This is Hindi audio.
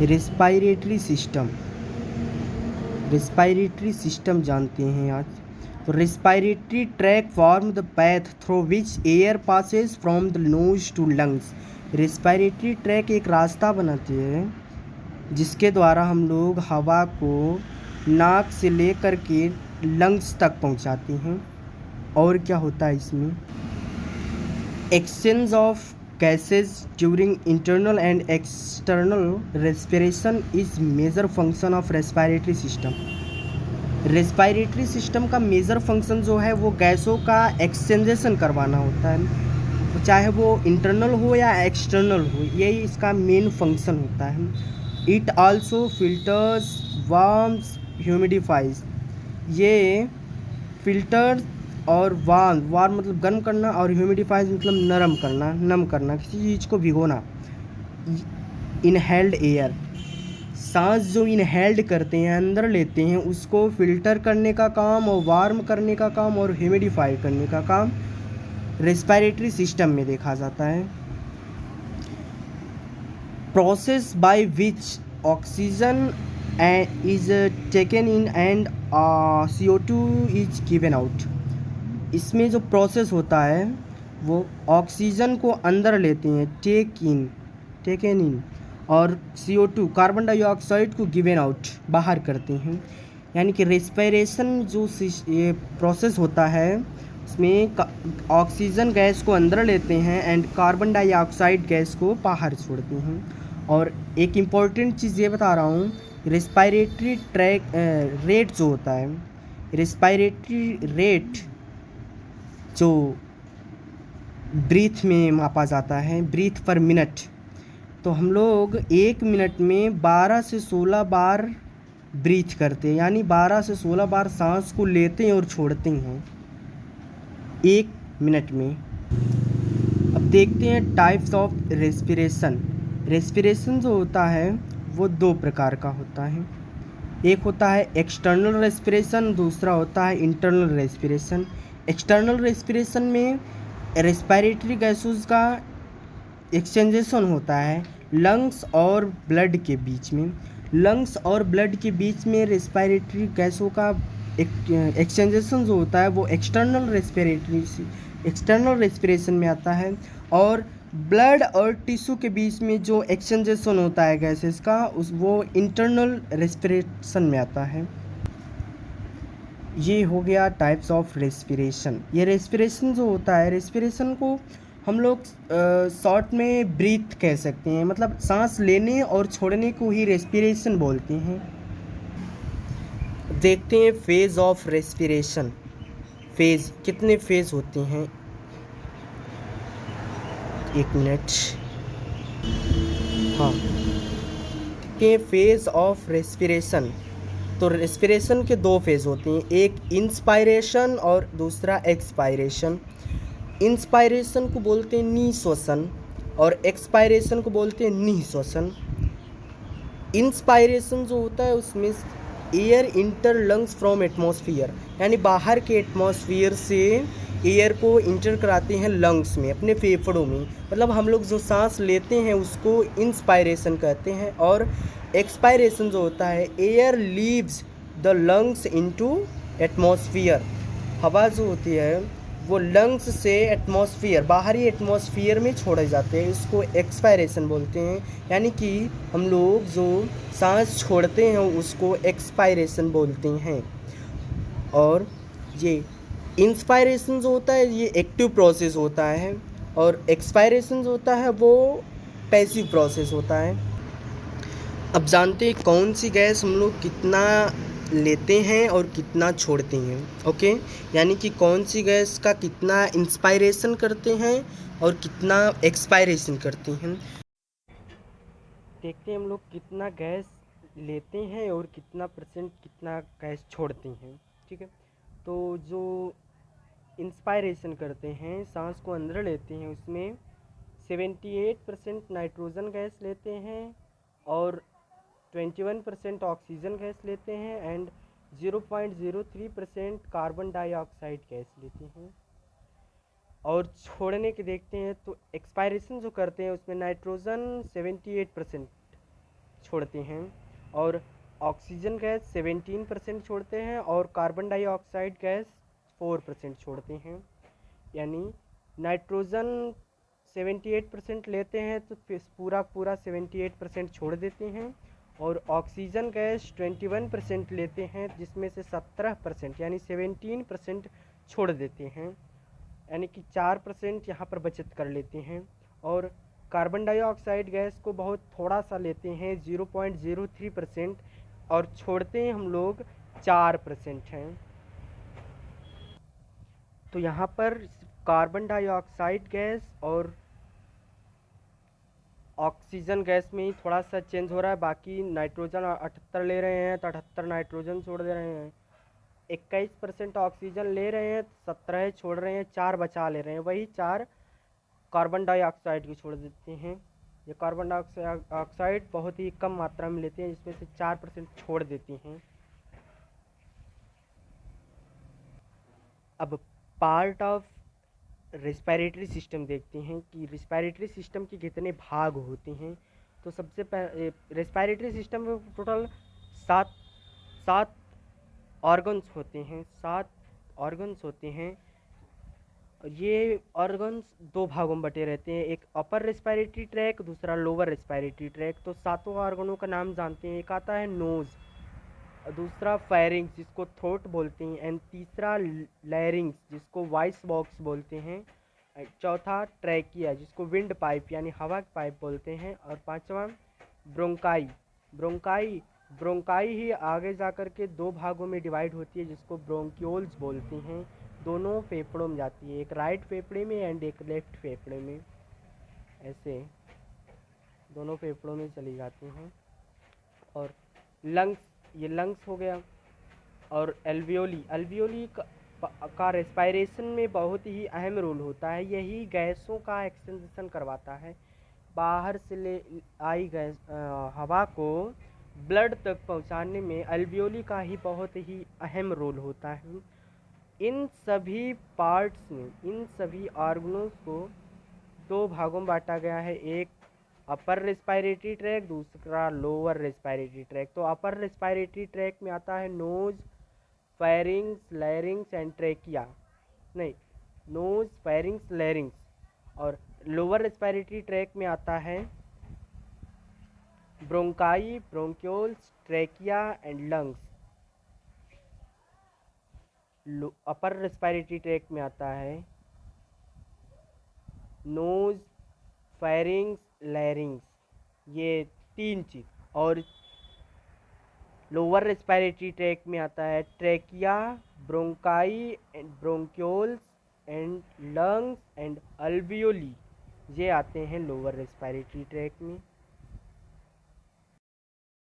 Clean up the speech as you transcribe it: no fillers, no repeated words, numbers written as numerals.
रेस्पायरेटरी सिस्टम, रेस्पायरेटरी सिस्टम जानते हैं आज। तो respiratory tract form the path through which air passes from the nose to lungs. Respiratory tract एक रास्ता बनाती है जिसके द्वारा हम लोग हवा को नाक से लेकर के लंग्स तक पहुंचाते हैं। और क्या होता है इसमें, exchange of gases during internal and external respiration is major function of respiratory system। Respiratory system का मेजर फंक्शन जो है वो गैसों का एक्सचेंजेशन करवाना होता है, चाहे वो इंटरनल हो या एक्सटर्नल हो, यही इसका मेन फंक्शन होता है। It also filters, warms, humidifies. ये फिल्टर और वार्म मतलब गर्म करना, और ह्यूमिडिफाइज मतलब नरम करना, नम करना, किसी चीज़ को भिगोना। इनहेल्ड एयर, सांस जो इनहेल्ड करते हैं, अंदर लेते हैं, उसको फिल्टर करने का काम और वार्म करने का काम और ह्यूमिडिफाई करने का काम रेस्पिरेटरी सिस्टम में देखा जाता है। Process by which oxygen is taken in and CO2 is given out. इसमें जो प्रोसेस होता है वो ऑक्सीजन को अंदर लेते हैं, टेकन इन, और CO2 कार्बन डाइऑक्साइड को गिवन आउट, बाहर करते हैं। यानी कि रेस्पिरेशन जो ये प्रोसेस होता है उसमें ऑक्सीजन गैस को अंदर लेते हैं एंड कार्बन डाइऑक्साइड गैस को बाहर छोड़ते हैं। और एक इम्पॉर्टेंट चीज़ ये बता रहा हूँ, रेस्पिरेटरी ट्रैक रेट जो होता है, रेस्पिरेटरी रेट जो ब्रीथ में मापा जाता है, ब्रीथ पर मिनट। तो हम लोग 1 मिनट में 12 से 16 बार ब्रीथ करते हैं, यानी 12 से 16 बार सांस को लेते हैं और छोड़ते हैं 1 मिनट में। अब देखते हैं टाइप्स ऑफ रेस्पिरेशन। रेस्पिरेशन जो होता है वो 2 प्रकार का होता है। एक होता है एक्सटर्नल रेस्पिरेशन, दूसरा होता है इंटरनल रेस्पिरेशन। एक्सटर्नल रेस्पिरेशन में रेस्पिरेटरी गैसेस का एक्सचेंजेशन होता है लंग्स और ब्लड के बीच में। लंग्स और ब्लड के बीच में रेस्पिरेटरी गैसों का एक्सचेंजेशन जो होता है वो एक्सटर्नल रेस्पिरेशन में आता है। और ब्लड और टिश्यू के बीच में जो एक्सचेंजेशन होता है गैसेस का, वो इंटरनल रेस्पिरेशन में आता है। ये हो गया टाइप्स ऑफ रेस्पिरेशन। ये रेस्पिरेशन जो होता है, रेस्पिरेशन को हम लोग शॉर्ट में ब्रीथ कह सकते हैं, मतलब सांस लेने और छोड़ने को ही रेस्पिरेशन बोलते हैं। देखते हैं फेज ऑफ रेस्पिरेशन। फेज, कितने फेज होते हैं, 1 मिनट। हाँ, के फेज ऑफ रेस्पिरेशन। तो रेस्पिरेशन के 2 फेज होते हैं, एक इंस्पायरेशन और दूसरा एक्सपायरेशन। इंस्पायरेशन को बोलते हैं निश्वसन और एक्सपायरेशन को बोलते हैं निःश्वसन। इंस्पायरेशन जो होता है उसमें air inter lungs from atmosphere, यानी बाहर के एटमॉस्फेयर से एयर को इंटर कराते हैं लंग्स में, अपने फेफड़ों में, मतलब हम लोग जो सांस लेते हैं उसको इंस्पायरेशन कहते हैं। और एक्सपायरेशन जो होता है, air leaves the lungs into atmosphere. हवा जो होती है वो लंग्स से एटमॉस्फेयर, बाहरी एटमॉस्फेयर में छोड़े जाते हैं, इसको एक्सपायरेशन बोलते हैं। यानी कि हम लोग जो सांस छोड़ते हैं उसको एक्सपायरेशन बोलते हैं। और ये इंस्पायरेशन जो होता है ये एक्टिव प्रोसेस होता है, और एक्सपायरेशन जो होता है वो पैसिव प्रोसेस होता है। अब जानते हैं कौन सी गैस हम लोग कितना लेते हैं और कितना छोड़ते हैं। ओके, यानी कि कौन सी गैस का कितना इंस्पायरेशन करते हैं और कितना एक्सपायरेशन करते हैं। देखते हैं हम लोग कितना गैस लेते हैं और कितना परसेंट कितना गैस छोड़ते हैं। ठीक है, तो जो इंस्पायरेशन करते हैं, सांस को अंदर लेते हैं, उसमें 78% नाइट्रोजन गैस लेते हैं और 21% ऑक्सीजन गैस लेते हैं एंड 0.03% कार्बन डाइऑक्साइड गैस लेते हैं। और छोड़ने के देखते हैं तो एक्सपायरेशन जो करते हैं उसमें नाइट्रोजन 78%, छोड़ते हैं और ऑक्सीजन गैस 17% छोड़ते हैं और कार्बन डाइऑक्साइड गैस 4% छोड़ते हैं। यानी नाइट्रोजन 78% लेते हैं तो फिर पूरा पूरा 78% छोड़ देते हैं और ऑक्सीजन गैस 21% लेते हैं जिसमें से 17% यानी 17% छोड़ देते हैं, यानी कि 4% यहाँ पर बचत कर लेते हैं। और कार्बन डाइऑक्साइड गैस को बहुत थोड़ा सा लेते हैं 0.03% और छोड़ते हैं हम लोग 4% हैं। तो यहाँ पर कार्बन डाइऑक्साइड गैस और ऑक्सीजन गैस में ही थोड़ा सा चेंज हो रहा है, बाकी नाइट्रोजन 78 ले रहे हैं तो 78 नाइट्रोजन छोड़ दे रहे हैं, 21% ऑक्सीजन ले रहे हैं, 17 छोड़ रहे हैं, 4 बचा ले रहे हैं, वही 4 कार्बन डाइऑक्साइड को छोड़ देते हैं। ये कार्बन डाइऑक्साइड बहुत ही कम मात्रा में लेते हैं जिसमें से 4% छोड़ देती हैं। अब पार्ट ऑफ रेस्पिरेटरी सिस्टम देखते हैं कि रेस्पिरेटरी सिस्टम के कितने भाग होते हैं। तो सबसे रेस्पिरेटरी सिस्टम में टोटल सात सात ऑर्गन्स होते हैं, 7 ऑर्गन्स होते हैं। ये ऑर्गन्स 2 भागों में बटे रहते हैं, एक अपर रेस्पिरेटरी ट्रैक, दूसरा लोअर रेस्पिरेटरी ट्रैक। तो सातों ऑर्गनों का नाम जानते हैं। एक आता है नोज़, दूसरा फेरिंग्स जिसको थ्रोट बोलते हैं, एंड तीसरा लैरिंग्स जिसको वॉइस बॉक्स बोलते हैं, चौथा ट्रैकिया जिसको विंड पाइप यानी हवा की पाइप बोलते हैं, और पांचवा ब्रोंकाई। ब्रोंकाई ब्रोंकाई ही आगे जाकर के 2 भागों में डिवाइड होती है जिसको ब्रोंक्यूल्स बोलते हैं। दोनों फेफड़ों में जाती है, एक राइट फेफड़े में एंड एक लेफ्ट फेफड़े में, ऐसे दोनों फेफड़ों में चली जाती हैं। और लंग्स, ये लंग्स हो गया। और एल्वियोली, एल्वियोली का रेस्पिरेशन में बहुत ही अहम रोल होता है, यही गैसों का एक्सटेंशन करवाता है। बाहर से ले आई गैस हवा को ब्लड तक पहुंचाने में एल्वियोली का ही बहुत ही अहम रोल होता है। इन सभी पार्ट्स में, इन सभी ऑर्गनों को 2 भागों में बांटा गया है, एक अपर रेस्पिरेटरी ट्रैक, दूसरा लोअर रेस्पिरेटरी ट्रैक। तो अपर रेस्पिरेटरी ट्रैक में आता है nose, pharynx, larynx and trachea, नहीं, नोज, फेरिंग्स, लैरिंग्स। और लोअर रेस्पिरेटरी ट्रैक में आता है bronchi, bronchioles, trachea and lungs. Upper respiratory tract में आता है नोज, फेरिंग्स, लैरिंग्स, ये 3 चीज़। और लोअर रेस्पिरेटरी ट्रैक में आता है trachea, bronchi and bronchioles and lungs and alveoli, ये आते हैं लोअर रेस्पिरेटरी ट्रैक में।